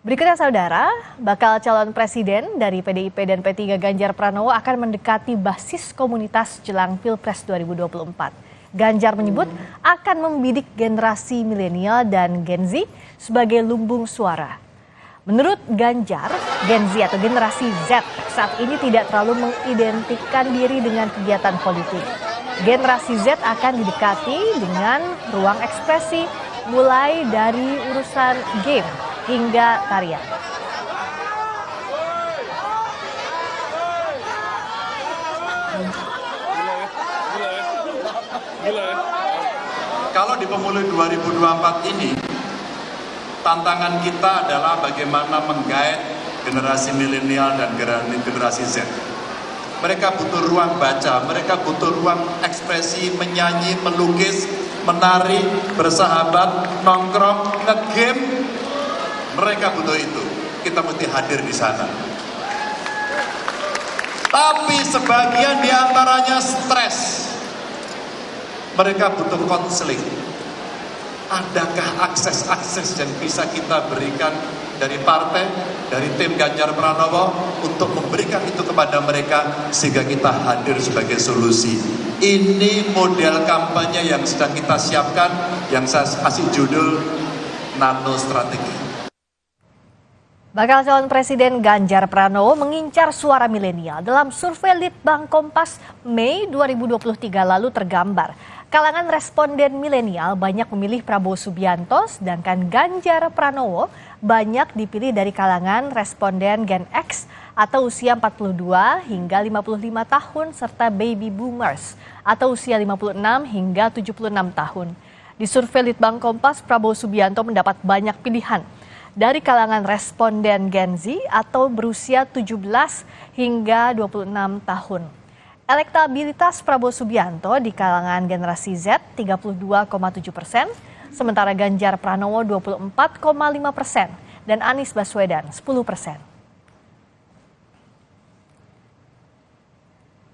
Berikutnya saudara, bakal calon presiden dari PDIP dan P3 Ganjar Pranowo akan mendekati basis komunitas jelang Pilpres 2024. Ganjar menyebut akan membidik generasi milenial dan Gen Z sebagai lumbung suara. Menurut Ganjar, Gen Z atau generasi Z saat ini tidak terlalu mengidentikan diri dengan kegiatan politik. Generasi Z akan didekati dengan ruang ekspresi mulai dari urusan game hingga tarian. Kalau di pemilu 2024 ini, tantangan kita adalah bagaimana menggait generasi milenial dan generasi Z. Mereka butuh ruang baca, mereka butuh ruang ekspresi, menyanyi, melukis, menari, bersahabat, nongkrong, nge-game. Mereka butuh itu. Kita mesti hadir di sana. Tapi sebagian diantaranya stres. Mereka butuh konseling. Adakah akses-akses yang bisa kita berikan dari partai, dari tim Ganjar Pranowo untuk memberikan itu kepada mereka sehingga kita hadir sebagai solusi. Ini model kampanye yang sedang kita siapkan, yang saya kasih judul Nano Strategi. Bakal calon presiden Ganjar Pranowo mengincar suara milenial. Dalam survei Litbang Kompas Mei 2023 lalu tergambar, kalangan responden milenial banyak memilih Prabowo Subianto, sedangkan Ganjar Pranowo banyak dipilih dari kalangan responden Gen X atau usia 42 hingga 55 tahun serta baby boomers atau usia 56 hingga 76 tahun. Di survei Litbang Kompas, Prabowo Subianto mendapat banyak pilihan dari kalangan responden Gen Z atau berusia 17 hingga 26 tahun. Elektabilitas Prabowo Subianto di kalangan generasi Z 32,7%, sementara Ganjar Pranowo 24,5% dan Anies Baswedan 10%.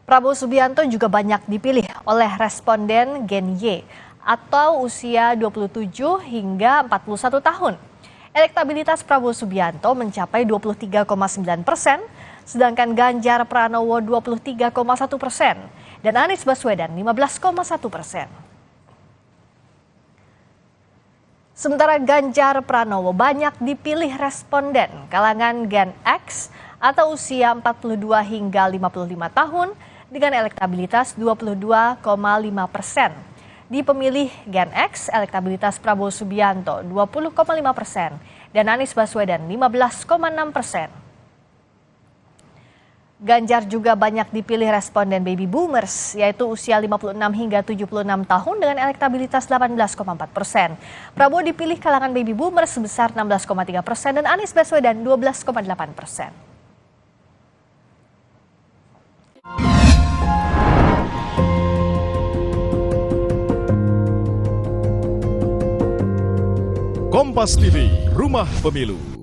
Prabowo Subianto juga banyak dipilih oleh responden Gen Y atau usia 27 hingga 41 tahun. Elektabilitas Prabowo Subianto mencapai 23,9%, sedangkan Ganjar Pranowo 23,1% dan Anies Baswedan 15,1%. Sementara Ganjar Pranowo banyak dipilih responden kalangan Gen X atau usia 42 hingga 55 tahun dengan elektabilitas 22,5%. Di pemilih Gen X, elektabilitas Prabowo Subianto 20,5% dan Anies Baswedan 15,6%. Ganjar juga banyak dipilih responden baby boomers, yaitu usia 56 hingga 76 tahun dengan elektabilitas 18,4%. Prabowo dipilih kalangan baby boomers sebesar 16,3% dan Anies Baswedan 12,8%. Kompas TV, Rumah Pemilu.